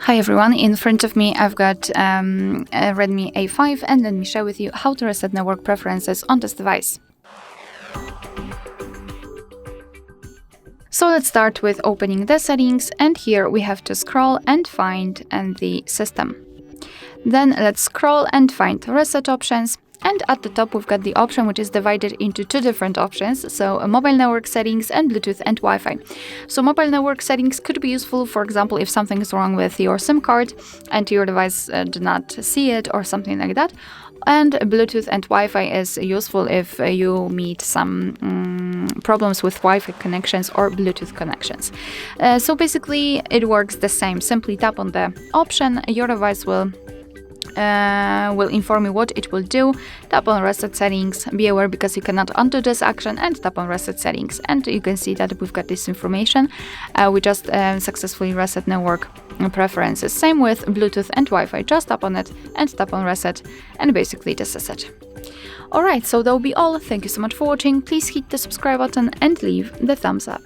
Hi everyone, in front of me I've got a Redmi A5 and let me share with you how to reset network preferences on this device. So let's start with opening the settings, and here we have to scroll and find the system. Then let's scroll and find reset options. And at the top we've got the option which is divided into two different options, so mobile network settings and Bluetooth and Wi-Fi. So mobile network settings could be useful, for example, if something is wrong with your SIM card and your device did not see it or something like that. And Bluetooth and Wi-Fi is useful if you meet some problems with Wi-Fi connections or Bluetooth connections. So basically it works the same. Simply tap on the option, your device will inform you what it will do. Tap on reset settings, be aware because you cannot undo this action, and tap on reset settings, and you can see that we've got this information. We just successfully reset network preferences. Same with Bluetooth and Wi-Fi, just tap on it and tap on reset, and basically this is it. Alright, so that will be all. Thank you so much for watching. Please hit the subscribe button and leave the thumbs up.